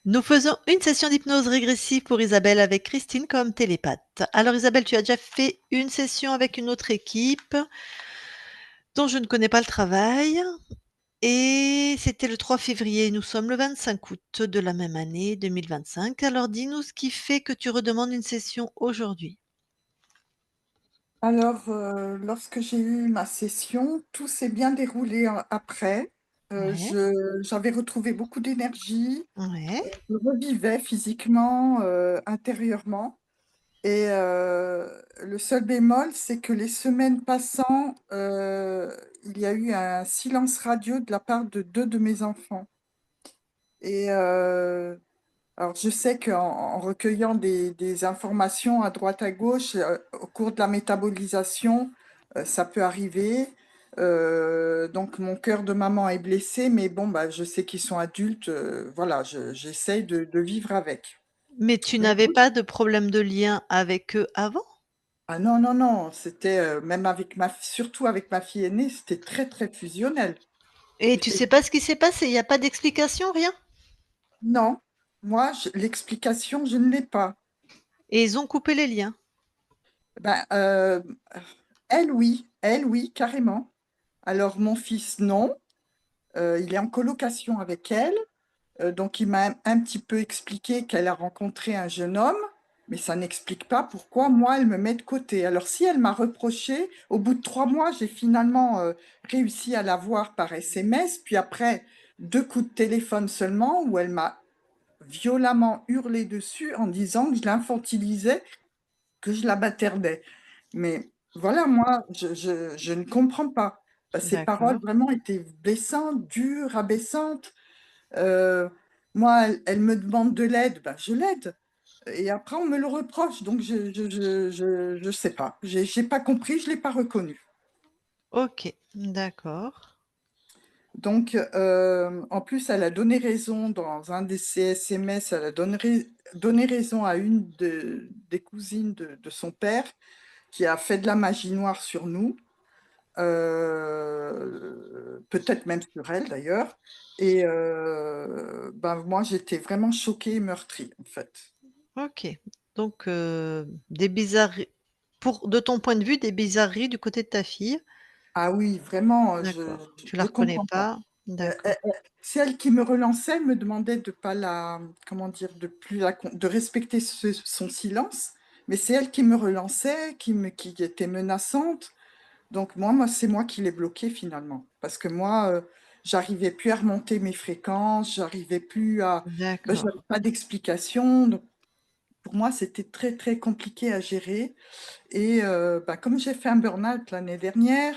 Nous faisons une session d'hypnose régressive pour Isabelle avec Christine comme télépathe. Alors Isabelle, tu as déjà fait une session avec une autre équipe dont je ne connais pas le travail et c'était le 3 février. Nous sommes le 25 août de la même année 2025. Alors dis-nous ce qui fait que tu redemandes une session aujourd'hui. Alors, lorsque j'ai eu ma session, tout s'est bien déroulé après. Ouais, J'avais retrouvé beaucoup d'énergie, ouais. je revivais physiquement, intérieurement. Et le seul bémol, c'est que les semaines passant, il y a eu un silence radio de la part de deux de mes enfants. Et alors, je sais qu'en recueillant des informations à droite à gauche, au cours de la métabolisation, ça peut arriver. Donc, mon cœur de maman est blessé, mais bon, bah, je sais qu'ils sont adultes. Voilà, j'essaye de vivre avec. Mais tu Mais n'avais pas de problème de lien avec eux avant? ah non, non, non, c'était même avec surtout avec ma fille aînée, c'était très, très fusionnel. Et tu Et sais pas ce qui s'est passé? Il n'y a pas d'explication, rien? non, moi, l'explication, je ne l'ai pas. Et ils ont coupé les liens? Ben, elle, oui, carrément. Alors mon fils, non. Il est en colocation avec elle, donc il m'a un petit peu expliqué qu'elle a rencontré un jeune homme, mais ça n'explique pas pourquoi moi, elle me met de côté. Alors si elle m'a reproché, au bout de 3 mois, j'ai finalement réussi à la voir par SMS, puis après 2 coups de téléphone seulement, où elle m'a violemment hurlé dessus en disant que je l'infantilisais, que je la bâtardais. Mais voilà, moi, je ne comprends pas. Ces paroles D'accord. vraiment étaient blessantes, dures, rabaissantes. Euh, Moi, elle me demande de l'aide, ben, je l'aide. Et après, on me le reproche. Donc, je sais pas. J'ai pas compris, je l'ai pas reconnu. OK, d'accord. Donc, en plus, elle a donné raison dans un de ses SMS, elle a donné raison à une des cousines de son père qui a fait de la magie noire sur nous. Peut-être même sur elle d'ailleurs. Et ben, moi, j'étais vraiment choquée et meurtrie, en fait. OK. Donc, des bizarreries pour de ton point de vue, des bizarreries du côté de ta fille? Ah oui, vraiment, D'accord. Tu la je reconnais comprends pas. pas? D'accord. Elle, c'est elle qui me relançait, elle me demandait de pas la, comment dire, de plus de respecter son silence. Mais c'est elle qui me relançait, qui était menaçante. Donc moi, c'est moi qui l'ai bloqué finalement. Parce que moi, j'arrivais plus à remonter mes fréquences, j'arrivais plus à... Ben, D'accord. j'avais pas d'explication. Donc pour moi, c'était très, très compliqué à gérer. Et ben, comme j'ai fait un burn-out l'année dernière,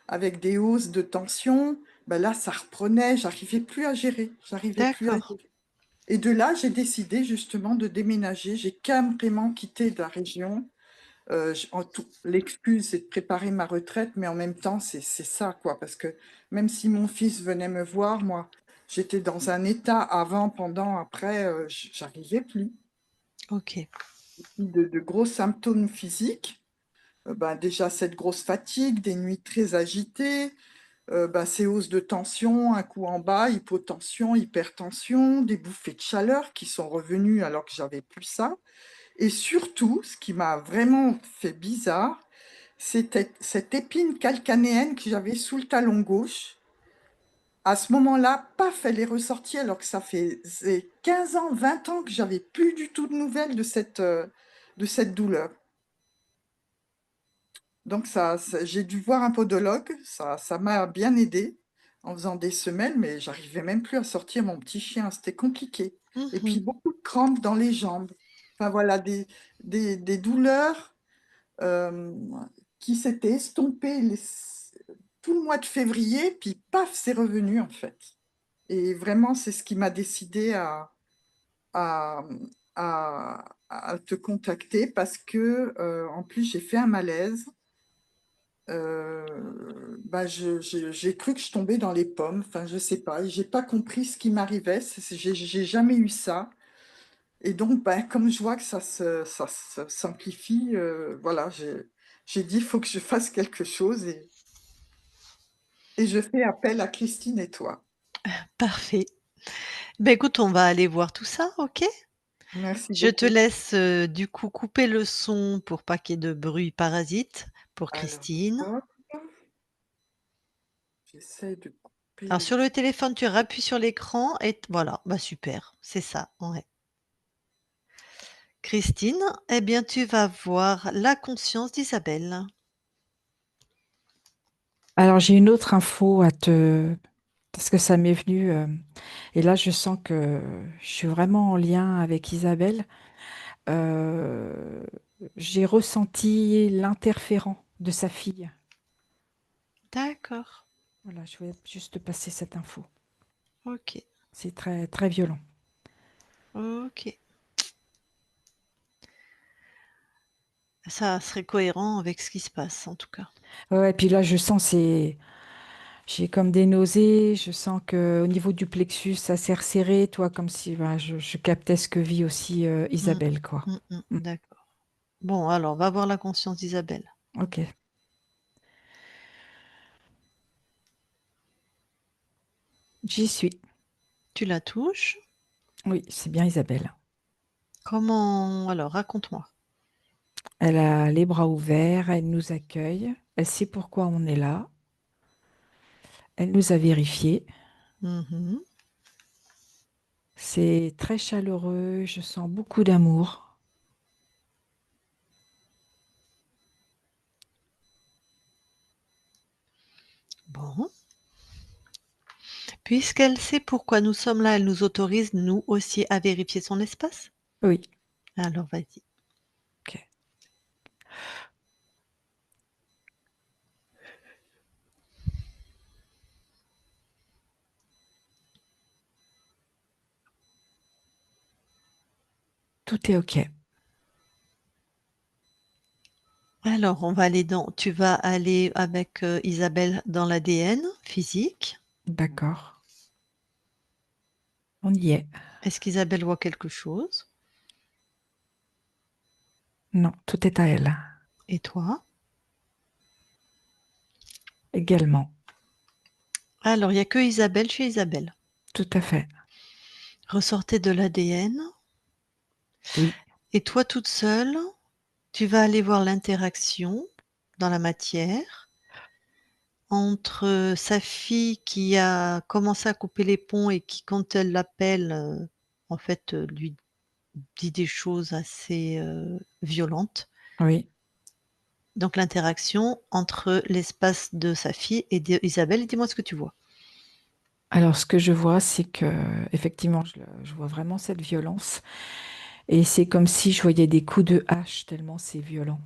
avec des hausses de tension, ben là, ça reprenait, j'arrivais plus à gérer. J'arrivais plus à D'accord. gérer. Et de là, j'ai décidé justement de déménager. J'ai carrément quitté la région. L'excuse, c'est de préparer ma retraite, mais en même temps, c'est ça, quoi. Parce que même si mon fils venait me voir, moi, j'étais dans un état avant, pendant, après, j'arrivais plus. OK. De gros symptômes physiques. Ben, déjà, cette grosse fatigue, des nuits très agitées, ben, ces hausses de tension, un coup en bas, hypotension, hypertension, des bouffées de chaleur qui sont revenues alors que j'avais plus ça. Et surtout, ce qui m'a vraiment fait bizarre, c'était cette épine calcanéenne que j'avais sous le talon gauche. À ce moment-là, paf, elle est ressortie alors que ça faisait 15 ans, 20 ans que j'avais plus du tout de nouvelles de cette douleur. Donc j'ai dû voir un podologue, ça m'a bien aidé en faisant des semelles, mais j'arrivais même plus à sortir mon petit chien, c'était compliqué. Et puis Mmh. beaucoup de crampes dans les jambes. Enfin voilà, des douleurs euh, qui s'étaient estompées tout le mois de février, puis paf, c'est revenu en fait. Et vraiment, c'est ce qui m'a décidé à, à te contacter parce que en plus j'ai fait un malaise. Bah, j'ai cru que je tombais dans les pommes. Enfin, je sais pas. J'ai pas compris ce qui m'arrivait. J'ai jamais eu ça. Et donc, bah, comme je vois que ça s'amplifie, voilà, j'ai dit, il faut que je fasse quelque chose et je fais appel à Christine et toi. Parfait. Ben écoute, on va aller voir tout ça, OK? Merci Je te beaucoup. laisse, du coup, couper le son pour pas qu'il y ait de bruit parasite pour Alors, Christine. hop, j'essaie de couper Alors le sur le téléphone, tu appuies sur l'écran et t voilà, bah super, c'est ça, ouais. Christine, eh bien, tu vas voir la conscience d'Isabelle. Alors, j'ai une autre info à te... Parce que ça m'est venu, et là, je sens que je suis vraiment en lien avec Isabelle. Euh, j'ai ressenti l'interférent de sa fille. D'accord, Voilà, je voulais juste te passer cette info. OK, C'est très, très violent. OK. Ça serait cohérent avec ce qui se passe, en tout cas. Ouais, et puis là, je sens, j'ai comme des nausées. Je sens que au niveau du plexus, ça s'est resserré, toi, comme si voilà, je captais ce que vit aussi Mmh. Isabelle, quoi. Mm. D'accord. Bon, alors, va voir la conscience d'Isabelle. Ok, j'y suis. Tu la touches. Oui, c'est bien Isabelle. Comment alors, raconte-moi. Elle a les bras ouverts, elle nous accueille, elle sait pourquoi on est là, elle nous a vérifié. Mmh. C'est très chaleureux, je sens beaucoup d'amour. Bon. Puisqu'elle sait pourquoi nous sommes là, elle nous autorise, nous aussi, à vérifier son espace? Oui, Alors vas-y. ok. Tout est ok. Alors on va aller dans tu vas aller avec, Isabelle dans l'ADN physique. D'accord. On y est. Est-ce qu'Isabelle voit quelque chose? Non, tout est à elle. Et toi? Également. Alors il y a que Isabelle chez Isabelle. Tout à fait. Ressortez de l'ADN Oui, et toi toute seule, tu vas aller voir l'interaction dans la matière entre, sa fille qui a commencé à couper les ponts et qui quand elle l'appelle, en fait, lui dit des choses assez, violentes. oui. Donc l'interaction entre l'espace de sa fille et d'Isabelle et dis-moi ce que tu vois? Alors, ce que je vois, c'est que, effectivement, je vois vraiment cette violence. Et c'est comme si je voyais des coups de hache, tellement c'est violent.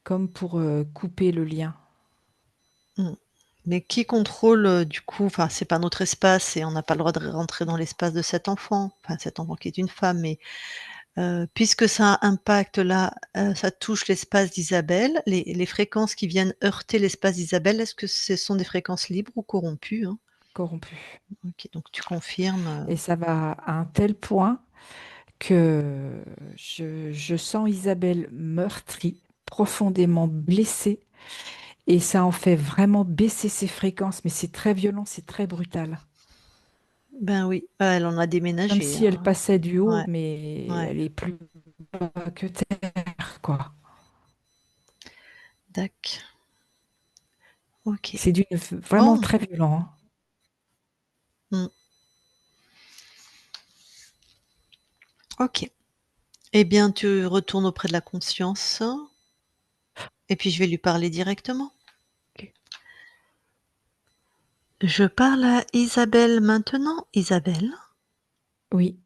Comme pour couper le lien. Mmh. Mais qui contrôle, du coup enfin, c'est pas notre espace et on n'a pas le droit de rentrer dans l'espace de cet enfant, enfin cet enfant qui est une femme, mais puisque ça impacte là, ça touche l'espace d'Isabelle, les fréquences qui viennent heurter l'espace d'Isabelle, est-ce que ce sont des fréquences libres ou corrompues, hein? Corrompu. OK, donc tu confirmes, Et ça va à un tel point que je sens Isabelle meurtrie, profondément blessée, et ça en fait vraiment baisser ses fréquences, mais c'est très violent, c'est très brutal. ben oui, elle en a Comme déménagé, si elle hein. passait du haut, Ouais, mais ouais, elle est plus bas que terre, quoi. dac. OK. C'est vraiment Bon, très violent, hein. mmh, OK. Eh bien, tu retournes auprès de la conscience et puis je vais lui parler directement. Ok. Je parle à Isabelle maintenant. Isabelle, Oui,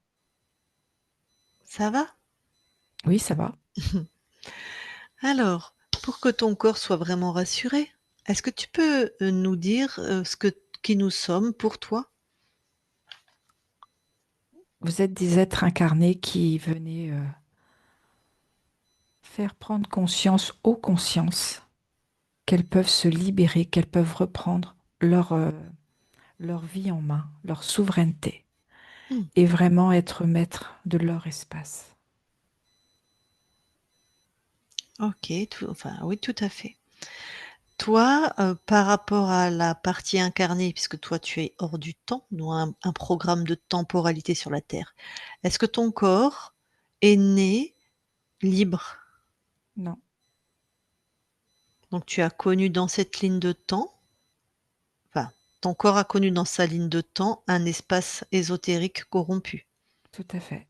ça va? oui, ça va. Alors, pour que ton corps soit vraiment rassuré, est-ce que tu peux, nous dire, ce que qui nous sommes pour toi? Vous êtes des êtres incarnés qui venaient faire prendre conscience aux consciences qu'elles peuvent se libérer, qu'elles peuvent reprendre leur vie en main, leur souveraineté, Mmh, et vraiment être maître de leur espace. OK, tout enfin, oui, tout à fait. Toi, par rapport à la partie incarnée, puisque toi tu es hors du temps, nous un programme de temporalité sur la Terre. Est-ce que ton corps est né libre? Non, Donc tu as connu dans cette ligne de temps, enfin, ton corps a connu dans sa ligne de temps un espace ésotérique corrompu. tout à fait.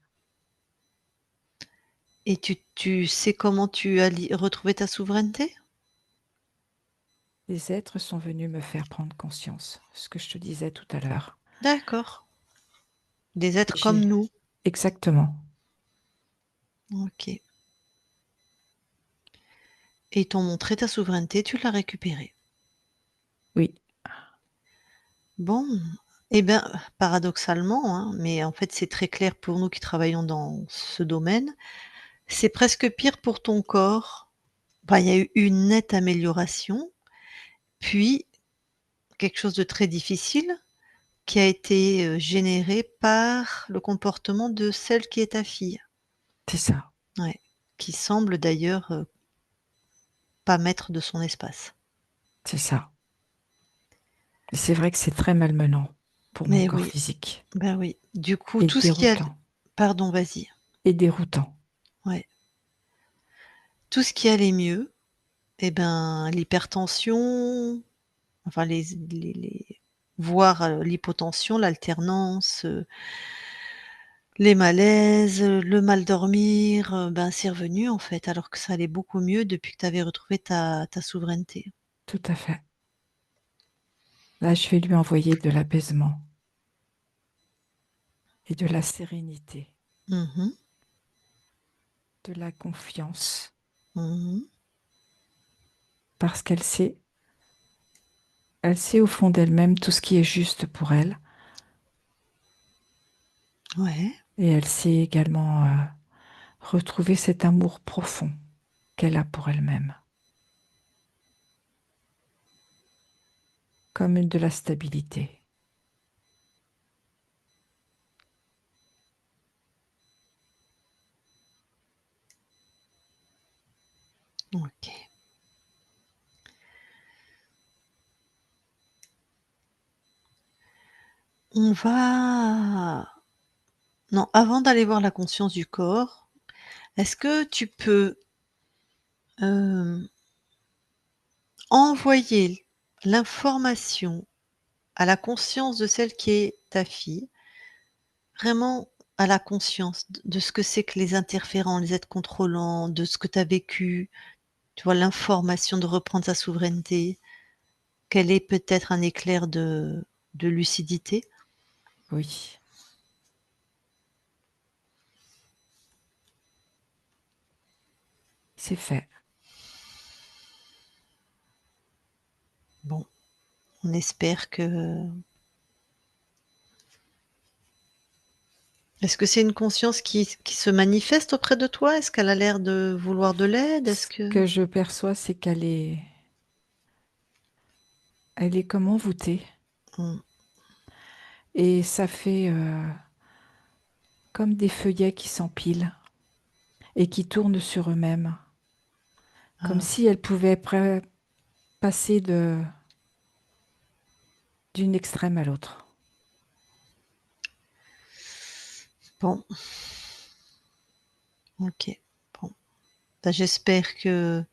Et tu sais comment tu as retrouvé ta souveraineté? Les êtres sont venus me faire prendre conscience, ce que je te disais tout à l'heure. D'accord. Des êtres comme J'ai nous. exactement. OK. Et ils t'ont montré ta souveraineté, tu l'as récupérée. Oui, Bon, eh bien, paradoxalement, hein, mais en fait, c'est très clair pour nous qui travaillons dans ce domaine, c'est presque pire pour ton corps. Enfin, il y a eu une nette amélioration, puis quelque chose de très difficile qui a été, généré par le comportement de celle qui est ta fille. c'est ça, Ouais, qui semble d'ailleurs, pas maître de son espace. c'est ça. Et c'est vrai que c'est très malmenant pour mon Mais corps oui, physique ben oui. Du coup, et tout ce qui a déroutant, pardon, vas-y. et déroutant. Ouais. Tout ce qui allait mieux, et ben, l'hypertension, enfin les voire, l'hypotension, l'alternance, les malaises, le mal dormir, ben, c'est revenu en fait, alors que ça allait beaucoup mieux depuis que tu avais retrouvé ta souveraineté. Tout à fait. Là, je vais lui envoyer de l'apaisement et de la sérénité, Mmh mh. de la confiance, Mmh. parce elle sait au fond d'elle-même tout ce qui est juste pour elle, Ouais. et elle sait également retrouver cet amour profond qu'elle a pour elle-même, comme de la stabilité. OK. On va non, avant d'aller voir la conscience du corps, est-ce que tu peux, hem, envoyer l'information à la conscience de celle qui est ta fille, vraiment à la conscience de ce que c'est que les interférents, les êtres contrôlants, de ce que tu as vécu, tu vois? L'information de reprendre sa souveraineté, qu'elle ait peut-être un éclair de lucidité? Oui, c'est fait. Bon, on espère que est-ce que c'est une conscience qui se manifeste auprès de toi? Est-ce qu'elle a l'air de vouloir de l'aide? Est-ce Ce que que je perçois, c'est elle est comme envoûtée, mmh, et ça fait comme des feuillets qui s'empilent et qui tournent sur eux-mêmes, comme ah, si elle pouvait passer d'une extrême à l'autre. bon, OK, bon. Bah, j'espère que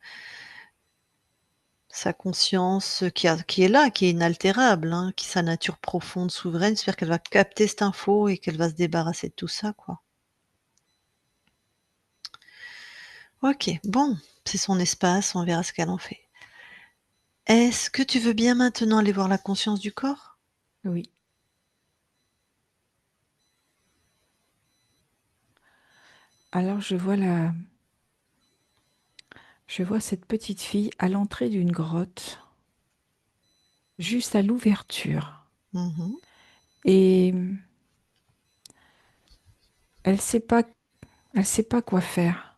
sa conscience, qui est là, qui est inaltérable, hein, qui sa nature profonde, souveraine, j'espère qu'elle va capter cette info et qu'elle va se débarrasser de tout ça, quoi. OK, bon, c'est son espace, on verra ce qu'elle en fait. Est-ce que tu veux bien maintenant aller voir la conscience du corps? Oui. Alors je vois cette petite fille à l'entrée d'une grotte, juste à l'ouverture. Mmh. Et elle sait pas, elle sait pas quoi faire.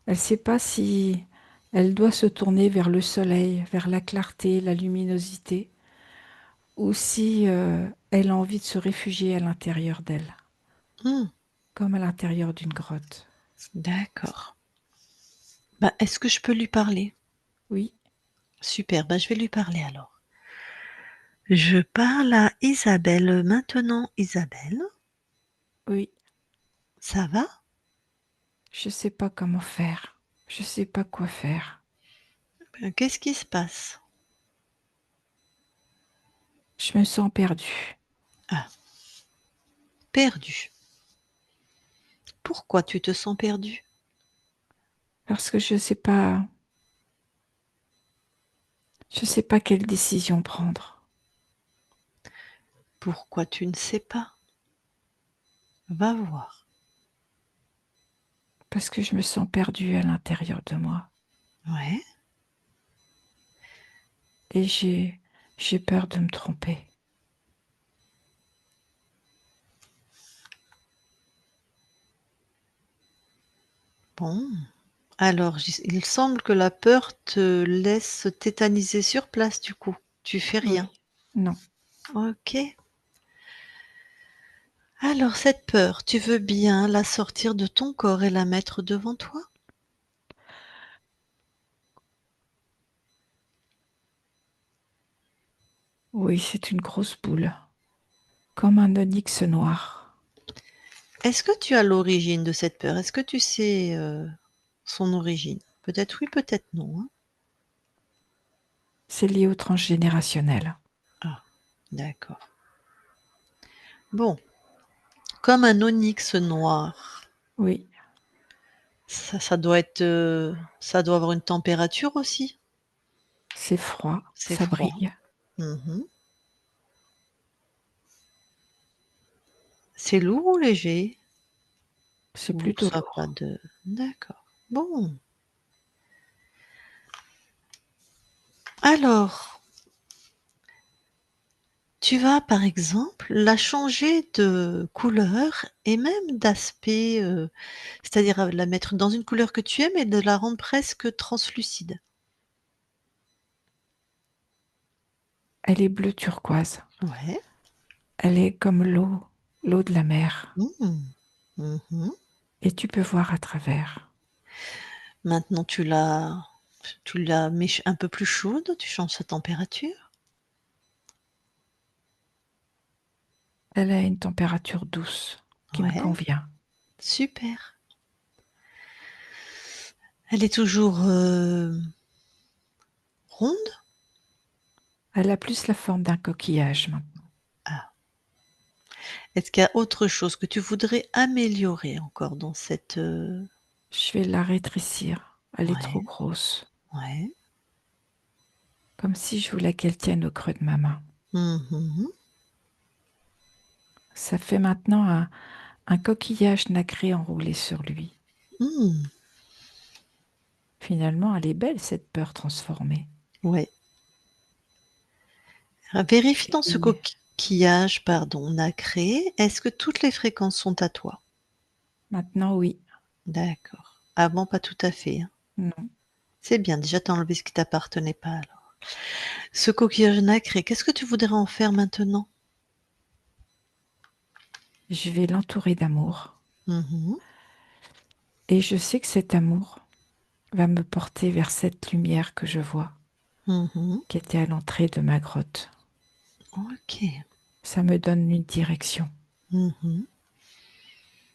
Elle sait pas si elle doit se tourner vers le soleil, vers la clarté, la luminosité, ou si elle a envie de se réfugier à l'intérieur d'elle, Mmh, comme à l'intérieur d'une grotte. d'accord. Bah, est-ce que je peux lui parler? Oui, Super, bah, je vais lui parler alors. Je parle à Isabelle maintenant. Isabelle, Oui, ça va? je sais pas comment faire. Je sais pas quoi faire. Qu'est-ce qui se passe? Je me sens perdue Ah, perdue. Pourquoi tu te sens perdue? parce que je sais pas quelle décision prendre. Pourquoi tu ne sais pas? Va voir. Parce que je me sens perdue à l'intérieur de moi. Ouais. Et j'ai peur de me tromper. Bon. Alors, il semble que la peur te laisse tétaniser sur place du coup. Tu fais rien. Oui. Non. OK. Alors cette peur, tu veux bien la sortir de ton corps et la mettre devant toi? Oui, c'est une grosse boule. Comme un onyx noir. Est-ce que tu as l'origine de cette peur? Est-ce que tu sais, son origine? Peut-être oui, peut-être non, hein? C'est lié au transgénérationnel. Ah, d'accord. Bon, comme un onyx noir, Oui, ça doit être, ça doit avoir une température aussi? c'est froid, C'est ça froid. brille. Mmh. C'est lourd ou léger? C'est Ou plutôt ça a pas lourd. de d'accord. Bon, alors, tu vas, par exemple, la changer de couleur et même d'aspect, c'est-à-dire, la mettre dans une couleur que tu aimes et de la rendre presque translucide. Elle est bleue turquoise. Ouais. Elle est comme l'eau de la mer. Mmh. Mmh. Et tu peux voir à travers. Maintenant tu la mets un peu plus chaude, tu changes sa température? Elle a une température douce qui me Ouais, convient. super. Elle est toujours, ronde? Elle a plus la forme d'un coquillage maintenant. Ah. Est-ce qu'il y a autre chose que tu voudrais améliorer encore dans cette, Je vais la rétrécir. Elle est trop ouais, grosse. ouais. Comme si je voulais qu'elle tienne au creux de ma main. Mmh. Ça fait maintenant un coquillage nacré enroulé sur lui. Mmh. Finalement, elle est belle, cette peur transformée. Ouais. Vérifie dans ce Et coquillage, pardon, nacré, est-ce que toutes les fréquences sont à toi? maintenant, oui. D'accord. Avant, pas tout à fait, hein. Non. C'est bien, déjà tu as enlevé ce qui t'appartenait pas alors. Ce coquillage nacré, qu'est-ce que tu voudrais en faire maintenant? Je vais l'entourer d'amour. Mmh. Et je sais que cet amour va me porter vers cette lumière que je vois, Mmh. qui était à l'entrée de ma grotte. OK. Ça me donne une direction. Mmh.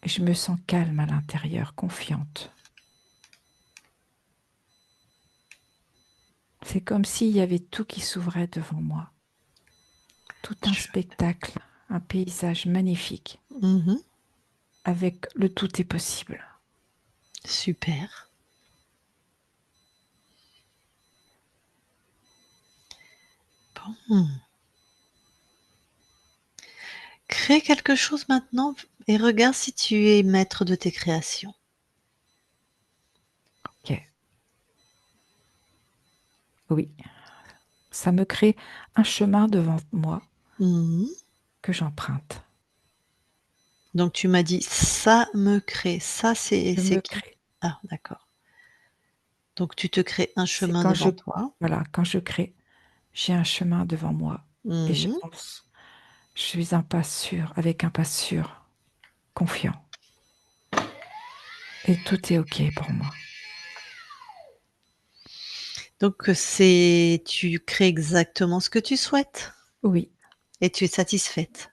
Et je me sens calme à l'intérieur, confiante. C'est comme s'il y avait tout qui s'ouvrait devant moi. Tout un Chouette. spectacle, un paysage magnifique, Mmh. avec le tout est possible. Super. Bon. Crée quelque chose maintenant et regarde si tu es maître de tes créations. Ok. Oui, ça me crée un chemin devant moi Mmh. que j'emprunte. Donc tu m'as dit: «Ça me crée». Ça Je c'est me qui? crée. Ah d'accord. Donc tu te crées un C'est chemin devant toi. voilà, quand je crée, j'ai un chemin devant moi et Mmh. j'avance. Je suis un pas sûr, avec un pas sûr, confiant. Et tout est OK pour moi. Donc, tu crées exactement ce que tu souhaites Oui, et tu es satisfaite?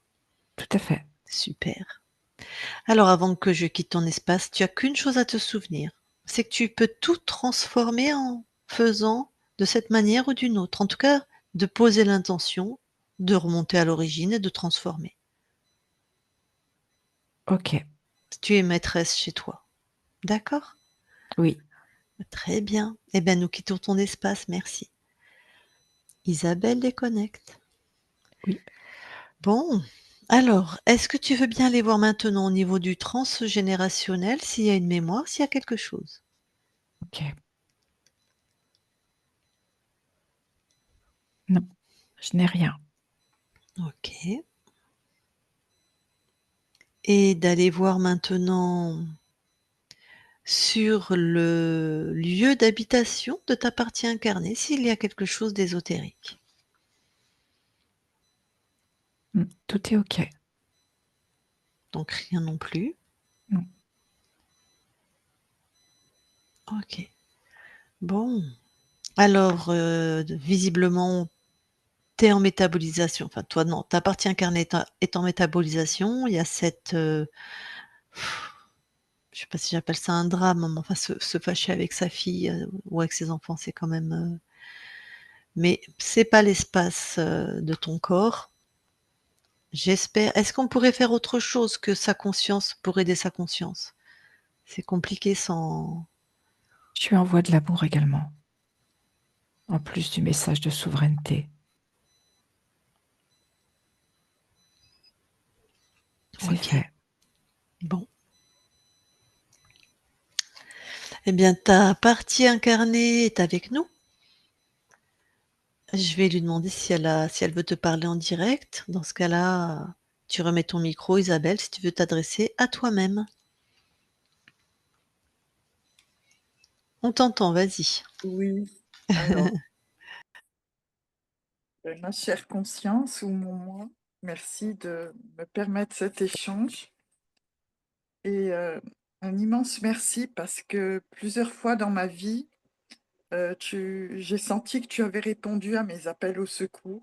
tout à fait. Super. Alors avant que je quitte ton espace, tu as qu'une chose à te souvenir, c'est que tu peux tout transformer en faisant de cette manière ou d'une autre. En tout cas, de poser l'intention, de remonter à l'origine et de transformer. OK. Tu es maîtresse chez toi. D'accord? Oui, Très bien. Eh bien, nous quittons ton espace, merci. Isabelle déconnecte. oui. Bon, alors, est-ce que tu veux bien aller voir maintenant au niveau du transgénérationnel s'il y a une mémoire, s'il y a quelque chose? OK. Non, je n'ai rien. OK. Et d'aller voir maintenant sur le lieu d'habitation de ta partie incarnée, s'il y a quelque chose d'ésotérique. Tout est OK. Donc rien non plus. Non. OK. Bon, alors, visiblement, tu es en métabolisation, enfin toi non, ta partie incarnée est en métabolisation. Il y a cette, je sais pas si j'appelle ça un drame, mais enfin se fâcher avec sa fille, ou avec ses enfants, c'est quand même, mais c'est pas l'espace, de ton corps. J'espère. Est-ce qu'on pourrait faire autre chose que sa conscience pour aider sa conscience? C'est compliqué sans. Je lui envoie de l'amour également, en plus du message de souveraineté. C'est OK. fait. Bon. Eh bien, ta partie incarnée est avec nous. Je vais lui demander si elle veut te parler en direct. Dans ce cas-là, tu remets ton micro, Isabelle, si tu veux t'adresser à toi-même. On t'entend, vas-y. Oui, alors, ma chère conscience ou mon moi, merci de me permettre cet échange. Et un immense merci parce que plusieurs fois dans ma vie, j'ai senti que tu avais répondu à mes appels au secours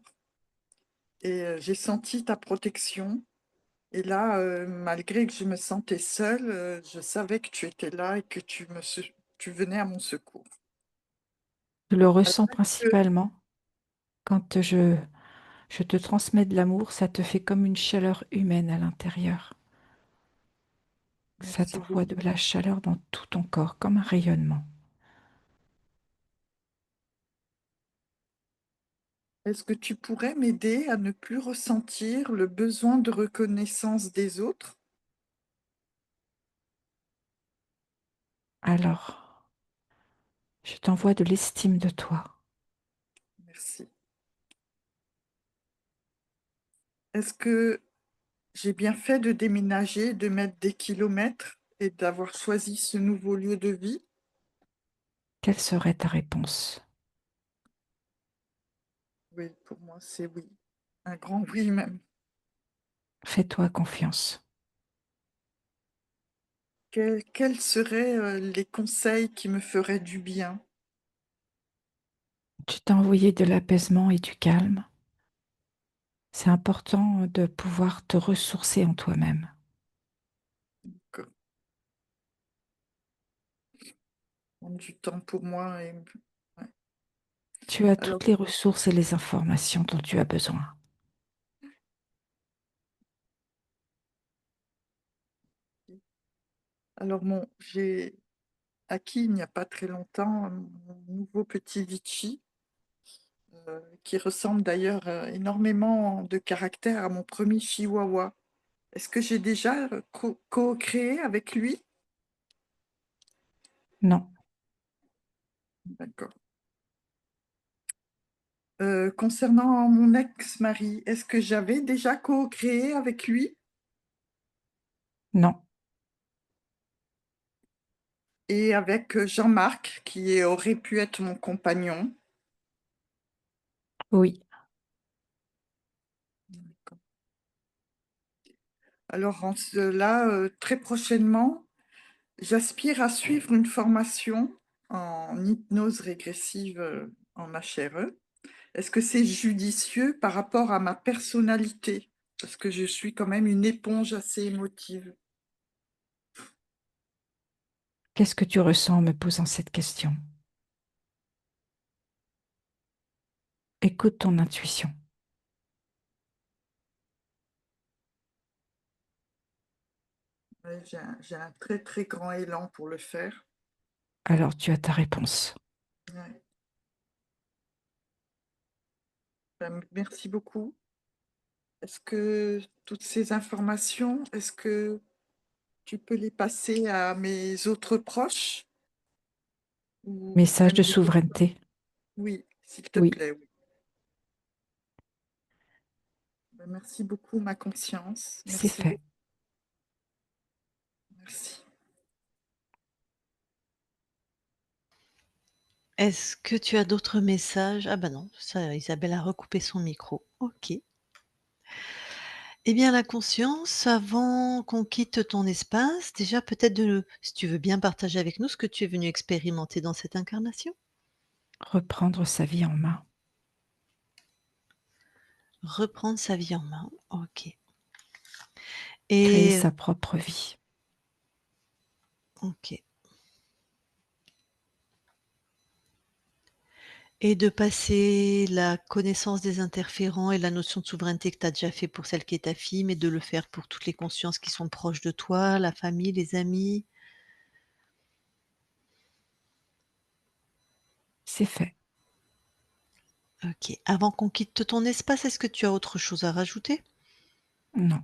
et j'ai senti ta protection. Et là, malgré que je me sentais seule, je savais que tu étais là et que tu venais à mon secours. Je le Alors, ressens est-ce que principalement quand je te transmets de l'amour, ça te fait comme une chaleur humaine à l'intérieur. Ça merci t'envoie de beaucoup. la chaleur dans tout ton corps, comme un rayonnement. Est-ce que tu pourrais m'aider à ne plus ressentir le besoin de reconnaissance des autres? Alors, je t'envoie de l'estime de toi. Merci. Est-ce que j'ai bien fait de déménager, de mettre des kilomètres et d'avoir choisi ce nouveau lieu de vie? Quelle serait ta réponse? Oui, pour moi, c'est oui. Un grand oui même. Fais-toi confiance. Quels seraient les conseils qui me feraient du bien? Tu t'es envoyé de l'apaisement et du calme. C'est important de pouvoir te ressourcer en toi-même. Que- Prendre du temps pour moi et ouais. Tu as Alors, toutes les ressources et les informations dont tu as besoin. j'ai acquis il n'y a pas très longtemps un nouveau petit Litchi qui ressemble d'ailleurs énormément de caractère à mon premier Chihuahua. Est-ce que j'ai déjà co-créé avec lui? Non, D'accord. Concernant mon ex-mari, est-ce que j'avais déjà co-créé avec lui? non, Et avec Jean-Marc, qui aurait pu être mon compagnon? oui. Alors, en cela, très prochainement, j'aspire à suivre une formation en hypnose régressive en HRE. Est-ce que c'est judicieux par rapport à ma personnalité? Parce que je suis quand même une éponge assez émotive. Qu'est-ce que tu ressens en me posant cette question? Écoute ton intuition. Ouais, j'ai un très très grand élan pour le faire. Alors tu as ta réponse. Ouais. Merci beaucoup. Est-ce que toutes ces informations, est-ce que tu peux les passer à mes autres proches ou Message de j'aimerais bien- souveraineté. Oui, s'il te Oui, plaît, oui. Merci beaucoup, ma conscience. c'est Merci fait. beaucoup. Merci. Est-ce que tu as d'autres messages? Ah bah non, ça Isabelle a recoupé son micro. OK. Eh bien, la conscience, avant qu'on quitte ton espace, déjà peut-être si tu veux bien partager avec nous ce que tu es venu expérimenter dans cette incarnation? Reprendre sa vie en main. Reprendre sa vie en main, OK. Créer Et sa propre vie. OK. Et de passer la connaissance des interférents et la notion de souveraineté que tu as déjà fait pour celle qui est ta fille, mais de le faire pour toutes les consciences qui sont proches de toi, la famille, les amis? C'est fait. OK. Avant qu'on quitte ton espace, est-ce que tu as autre chose à rajouter? Non.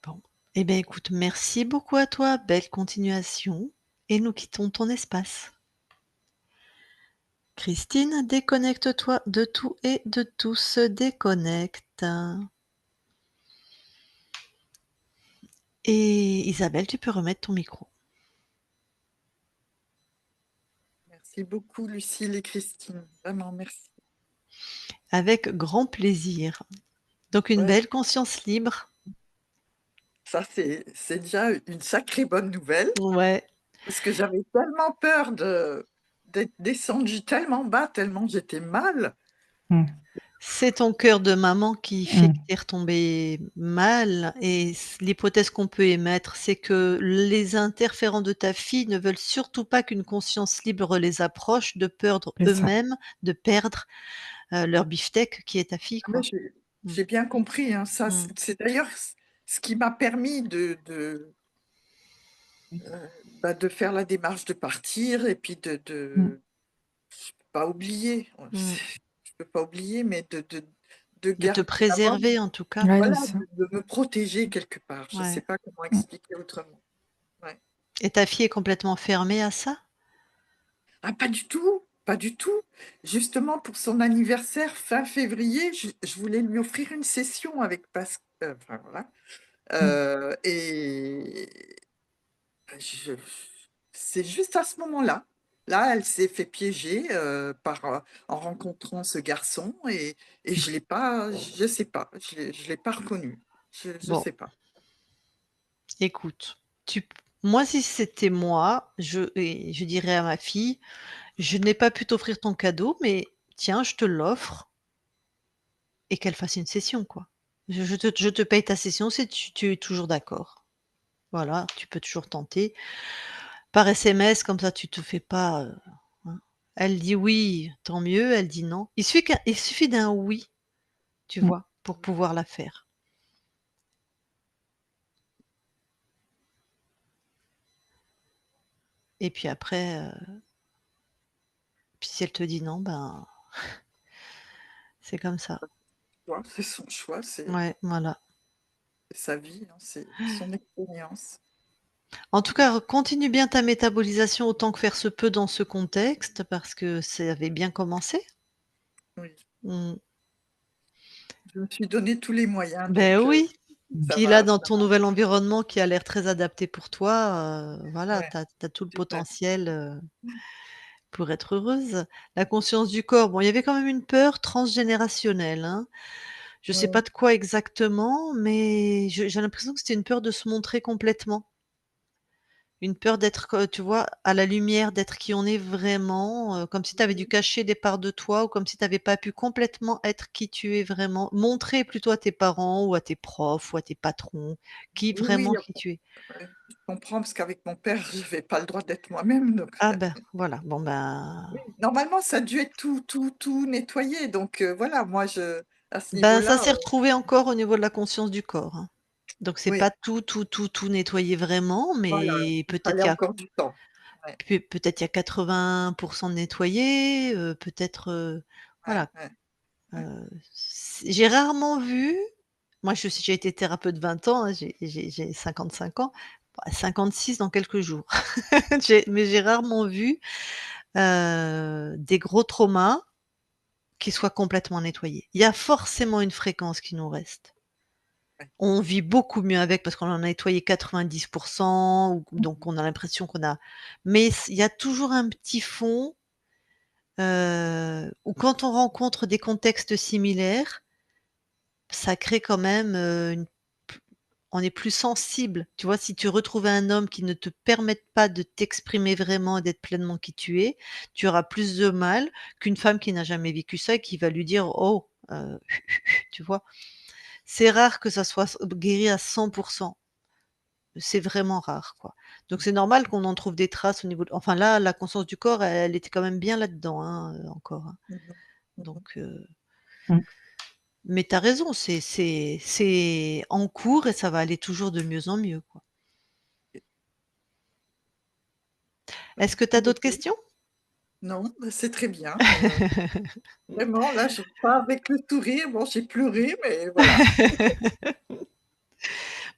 Bon. Eh bien écoute, merci beaucoup à toi, belle continuation et nous quittons ton espace. Christine, déconnecte-toi de tout et de tous, déconnecte. Et Isabelle, tu peux remettre ton micro. Merci beaucoup, Lucille et Christine. Vraiment, merci. Avec grand plaisir. Donc une Ouais, belle conscience libre. ça, c'est déjà une sacrée bonne nouvelle Ouais, parce que j'avais tellement peur d'être descendue tellement bas, tellement j'étais mal. Mmh. c'est ton cœur de maman qui fait que Mmh. tu es retombée mal et l'hypothèse qu'on peut émettre, c'est que les interférents de ta fille ne veulent surtout pas qu'une conscience libre les approche, de perdre C'est ça. eux-mêmes, de perdre, leur beefsteak qui est ta fille, Ah ouais, quoi. Mmh. j'ai bien compris, hein, ça. Mmh. C'est d'ailleurs ce qui m'a permis de faire la démarche de partir et puis Mmh. pas oublier, Mmh. je peux pas oublier, mais de De te garder, d'avoir, préserver en tout cas. Ouais, c'est voilà, ça. de me protéger quelque part. Je sais Ouais. pas comment Mmh. expliquer autrement. Ouais. Et ta fille est complètement fermée à ça? Ah, pas du tout, pas du tout. Justement, pour son anniversaire fin février, je voulais lui offrir une session avec enfin voilà, Mmh. et je c'est juste à ce moment-là. Là, elle s'est fait piéger, en rencontrant ce garçon et je l'ai pas je sais pas, je l'ai pas reconnu. Je Bon, sais pas. écoute, tu moi si c'était moi, je dirais à ma fille: «Je n'ai pas pu t'offrir ton cadeau, mais tiens, je te l'offre» et qu'elle fasse une session, quoi. Je te paye ta session si tu es toujours d'accord. Voilà, tu peux toujours tenter. Par SMS, comme ça tu te fais pas, hein. Elle dit oui, tant mieux, elle dit non. Il suffit d'un oui, tu Mmh. vois? Pour pouvoir la faire et puis après, puis si elle te dit non, ben, c'est comme ça. C'est son choix, Ouais, voilà. c'est sa vie, hein, c'est son expérience. En tout cas, continue bien ta métabolisation autant que faire se peut dans ce contexte parce que ça avait bien commencé. Oui, Mmh. je me suis donné tous les moyens, Beh, donc oui. ça Puis là, va, dans ça ton va. nouvel environnement qui a l'air très adapté pour toi, voilà, Ouais, tu as tout le super. potentiel, pour être heureuse. La conscience du corps, bon, il y avait quand même une peur transgénérationnelle, hein. Je sais pas Ouais, de quoi exactement, mais j'ai l'impression que c'était une peur de se montrer complètement. Une peur d'être, tu vois, à la lumière, d'être qui on est vraiment, comme si tu avais dû Oui, cacher des parts de toi ou comme si tu avais pas pu complètement être qui tu es vraiment. Montrer plutôt à tes parents ou à tes profs ou à tes patrons oui, oui, qui tu es. ouais, je comprends parce qu'avec mon père, j'avais pas le droit d'être moi-même, donc Ah ben, voilà, bon ben normalement, ça a dû être tout nettoyé, donc voilà, moi, à ce ça niveau-là, s'est retrouvé encore au niveau de la conscience du corps, hein. Donc c'est oui, pas tout nettoyé vraiment, voilà, mais il fallait encore du temps. Ouais, peut-être il y a 80 de nettoyé, peut-être, ouais, voilà. ouais, ouais. J'ai rarement vu, moi j'ai été thérapeute 20 ans, hein, j'ai 55 ans, 56 dans quelques jours. J'ai rarement vu, des gros traumas qui soient complètement nettoyés. Il y a forcément une fréquence qui nous reste. Ouais. On vit beaucoup mieux avec parce qu'on en a nettoyé 90, ou donc on a l'impression qu'on a, mais il y a toujours un petit fond, où quand on rencontre des contextes similaires, ça crée quand même, une on est plus sensible. Tu vois? Si tu retrouves un homme qui ne te permette pas de t'exprimer vraiment et d'être pleinement qui tu es, tu auras plus de mal qu'une femme qui n'a jamais vécu ça et qui va lui dire: «Oh, tu vois? C'est rare que ça soit guéri à 100. C'est vraiment rare, quoi. Donc c'est normal qu'on en trouve des traces au niveau de, enfin là, la conscience du corps, elle était quand même bien là-dedans, hein, encore, hein. Mmh mh. Donc Mmh. mais tu as raison, c'est en cours et ça va aller toujours de mieux en mieux, quoi. Est-ce que tu as Merci d'autres beaucoup. questions? Non, bah, c'est très bien, vraiment là, je repars avec le sourire. Bon, j'ai pleuré, mais voilà.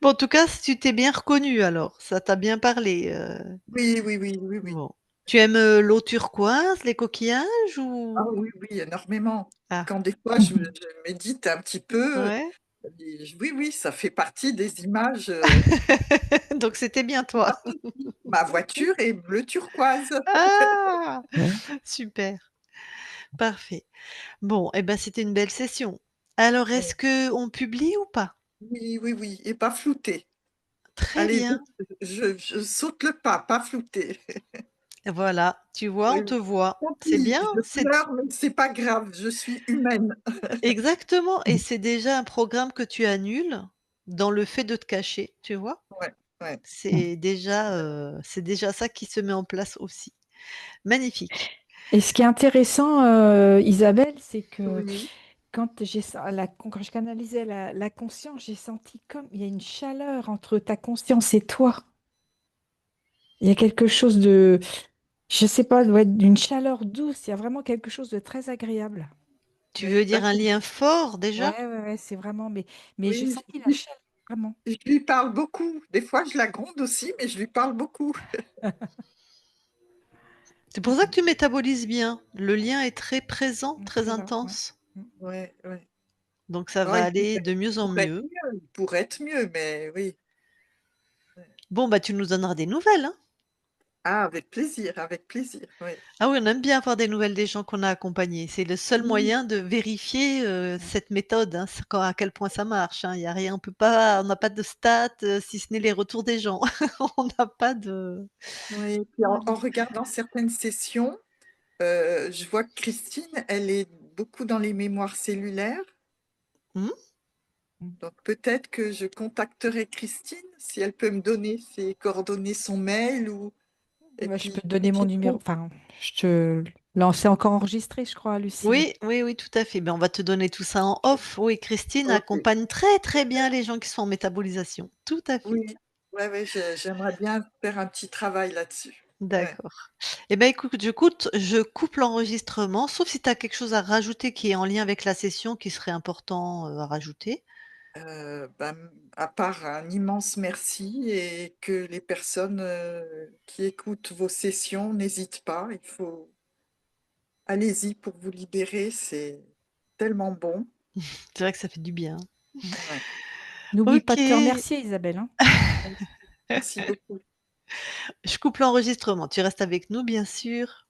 Bon, en tout cas, si tu t'es bien reconnue alors, ça t'a bien parlé, Oui, oui, oui, oui, oui. bon. Tu aimes, l'eau turquoise, les coquillages Ah ou? oui, oui, énormément. Ah, Quand des fois je médite un petit peu, ouais? oui, oui, ça fait partie des images, Donc c'était bien il y a toi? pas de souci. Ma voiture est bleu turquoise. Ah! Super, parfait. Bon et ben, c'était une belle session. Alors est-ce Ouais. qu'on publie ou pas? Oui, oui, oui, et pas flouté. Très Allez, bien. je saute le pas flouté. Voilà, tu vois, Oui, on oui. te voit. Tant C'est pis, bien, je c'est pleure, mais c'est pas grave, je suis humaine. exactement, et c'est déjà un programme que tu annules dans le fait de te cacher, tu vois? Ouais, ouais. C'est déjà ça qui se met en place aussi. Magnifique. Et ce qui est intéressant, Isabelle, c'est que Oui, quand je canalisais la conscience, j'ai senti comme il y a une chaleur entre ta conscience et toi. Il y a quelque chose de, je sais pas, ouais, d'une chaleur douce. Il y a vraiment quelque chose de très agréable. Tu oui, veux bah, dire un lien fort déjà? Ouais, ouais, ouais, c'est vraiment, mais j'ai oui, senti la chaleur, vraiment. je lui parle beaucoup. Des fois, je la gronde aussi, mais je lui parle beaucoup. C'est pour ça que tu métabolises bien. Le lien est très présent, très Très là, ouais. intense. Mm. Ouais, ouais. Donc ça Oh, va aller de mieux en mieux. il pourrait être mieux, mais oui. Bon, bah, tu nous donneras des nouvelles, hein? Ah, avec plaisir, oui. Ah oui, on aime bien avoir des nouvelles des gens qu'on a accompagnés. C'est le seul Oui, moyen de vérifier, cette méthode, hein, c'est quand à quel point ça marche, hein. Il y a rien, on n'a pas de stats, si ce n'est les retours des gens. On n'a pas de oui, puis voilà. en regardant certaines sessions, je vois que Christine, elle est beaucoup dans les mémoires cellulaires, Mmh? Mm. donc peut-être que je contacterai Christine si elle peut me donner ses coordonnées, son mail ou et Ouais, je peux puis te donner mon numéro. Enfin, je te lancer encore enregistré, je crois, Lucie. Oui, oui, oui, tout à fait. Ben, on va te donner tout ça en off. Oui, Christine OK. accompagne très, très bien les gens qui sont en métabolisation. Tout à fait. Oui, ouais, ouais, j'aimerais bien faire un petit travail là-dessus. Ouais. D'accord. Eh ben, écoute, je coupe l'enregistrement, sauf si tu as quelque chose à rajouter qui est en lien avec la session qui serait important, à rajouter. Bah, à part un immense merci et que les personnes, qui écoutent vos sessions n'hésitent pas, allez-y pour vous libérer, c'est tellement bon. C'est vrai que ça fait du bien. Ouais. N'oublie pas de te OK, remercier, Isabelle, hein. Merci beaucoup. je coupe l'enregistrement. Tu restes avec nous, bien sûr.